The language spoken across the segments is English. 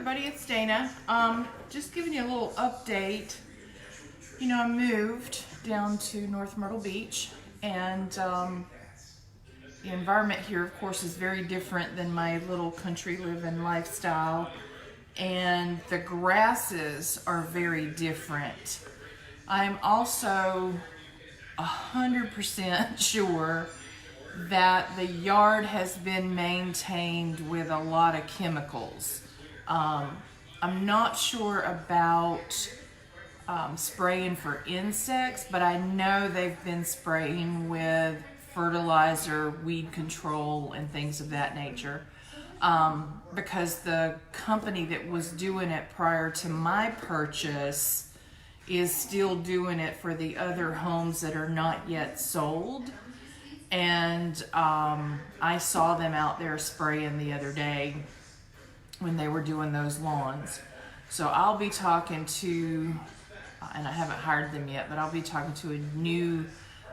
everybody, it's Dana. Just giving you a little update. You know, I moved down to North Myrtle Beach, and the environment here, of course, is very different than my little country living lifestyle, and the grasses are very different. I'm also 100% sure that the yard has been maintained with a lot of chemicals. I'm not sure about spraying for insects, but I know they've been spraying with fertilizer, weed control, and things of that nature. Because the company that was doing it prior to my purchase is still doing it for the other homes that are not yet sold. And I saw them out there spraying the other day when they were doing those lawns. So I'll be talking to, and I haven't hired them yet, but I'll be talking to a new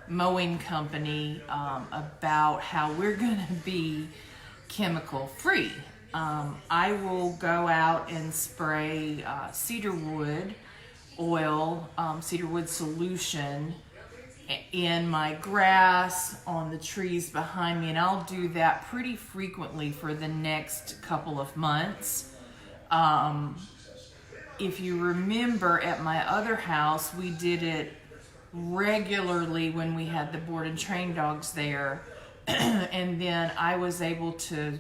mowing company about how we're gonna be chemical free. I will go out and spray cedarwood oil, cedarwood solution in my grass, on the trees behind me, and I'll do that pretty frequently for the next couple of months. If you remember, at my other house, we did it regularly when we had the board and train dogs there, and then I was able to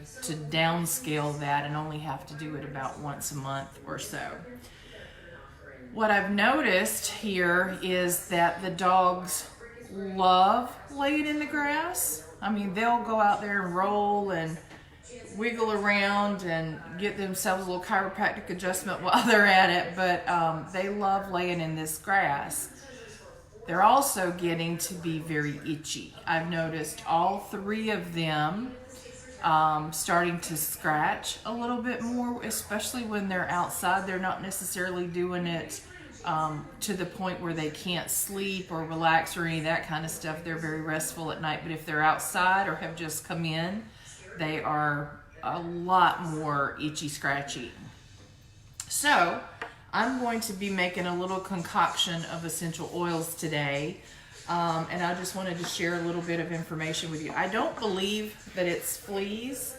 downscale that and only have to do it about once a month or so. What I've noticed here is that the dogs love laying in the grass. I mean, they'll go out there and roll and wiggle around and get themselves a little chiropractic adjustment while they're at it, but they love laying in this grass. They're also getting to be very itchy. I've noticed all three of them starting to scratch a little bit more, especially when they're outside. They're not necessarily doing it to the point where they can't sleep or relax or any of that kind of stuff. They're very restful at night, but if they're outside or have just come in, they are a lot more itchy scratchy. So I'm going to be making a little concoction of essential oils today, and I just wanted to share a little bit of information with you. I don't believe that it's fleas,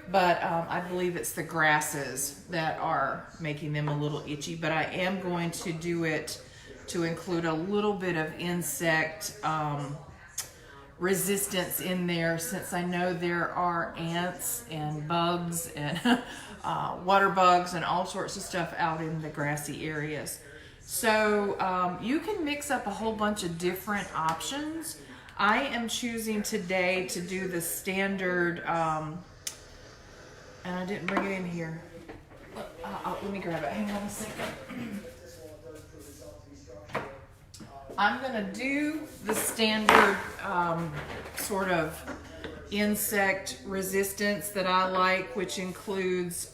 but I believe it's the grasses that are making them a little itchy, but I am going to do it to include a little bit of insect resistance in there, since I know there are ants and bugs and water bugs and all sorts of stuff out in the grassy areas. So you can mix up a whole bunch of different options. I am choosing today to do the standard, and I didn't bring it in here. Let me grab it. Hang on a second. I'm going to do the standard sort of insect resistance that I like, which includes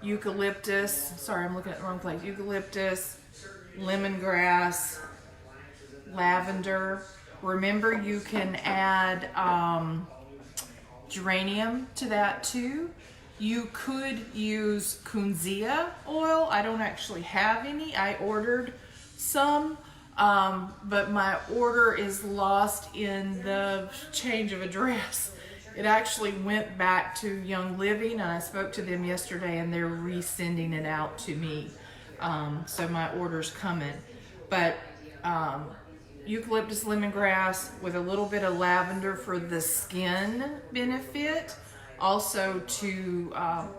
eucalyptus. Sorry, I'm looking at the wrong place. Eucalyptus, lemongrass, lavender. Remember, you can add geranium to that too. You could use Kunzea oil. I don't actually have any. I ordered some, but my order is lost in the change of address. It actually went back to Young Living, and I spoke to them yesterday, and they're resending it out to me. So my order's coming. But eucalyptus, lemongrass with a little bit of lavender for the skin benefit. Also to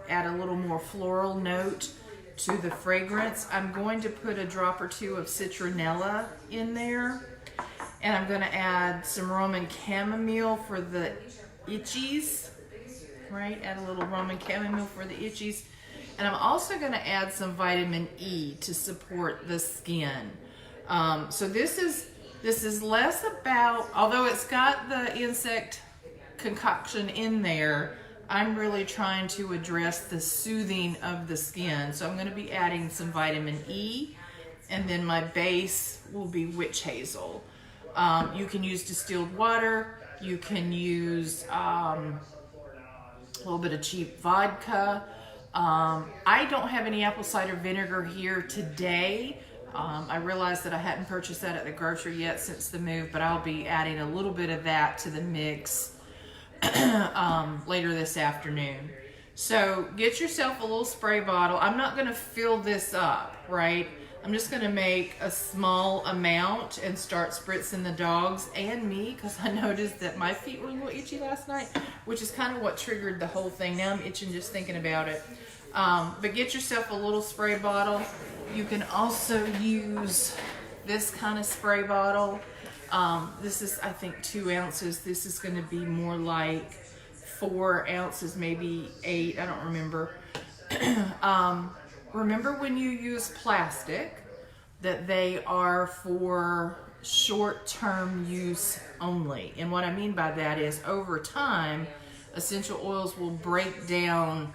add a little more floral note to the fragrance. I'm going to put a drop or two of citronella in there, and I'm going to add some Roman chamomile for the itchies, right? Add a little Roman chamomile for the itchies, and I'm also going to add some vitamin E to support the skin. So this is less about, although it's got the insect concoction in there, I'm really trying to address the soothing of the skin. So I'm going to be adding some vitamin E, and then my base will be witch hazel. You can use distilled water. You can use a little bit of cheap vodka. I don't have any apple cider vinegar here today. I realized that I hadn't purchased that at the grocery yet since the move, but I'll be adding a little bit of that to the mix later this afternoon. So get yourself a little spray bottle. I'm not going to fill this up, right? I'm just going to make a small amount and start spritzing the dogs and me, because I noticed that my feet were a little itchy last night, which is kind of what triggered the whole thing. Now I'm itching just thinking about it. But get yourself a little spray bottle. You can also use this kind of spray bottle. This is, I think, 2 ounces. This is going to be more like 4 ounces, maybe 8. I don't remember. Remember when you use plastic that they are for short-term use only. And what I mean by that is over time, essential oils will break down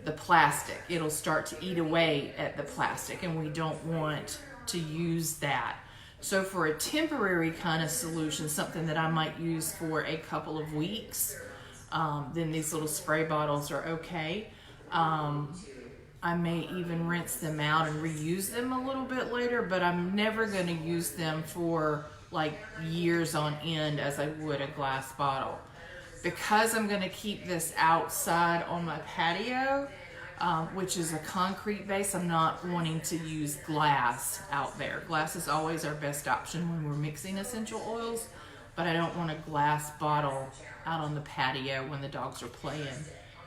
the plastic. It'll start to eat away at the plastic, and we don't want to use that. So for a temporary kind of solution, something that I might use for a couple of weeks, then these little spray bottles are okay. I may even rinse them out and reuse them a little bit later, but I'm never going to use them for like years on end as I would a glass bottle. Because I'm going to keep this outside on my patio, which is a concrete base, I'm not wanting to use glass out there. Glass is always our best option when we're mixing essential oils, but I don't want a glass bottle out on the patio when the dogs are playing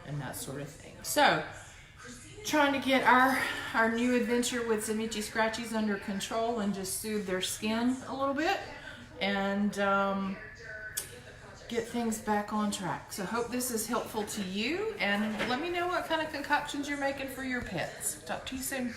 and that sort of thing. So, trying to get our new adventure with some itchy scratchies under control and just soothe their skin a little bit and get things back on track. So hope this is helpful to you, and let me know what kind of concoctions you're making for your pets. Talk to you soon.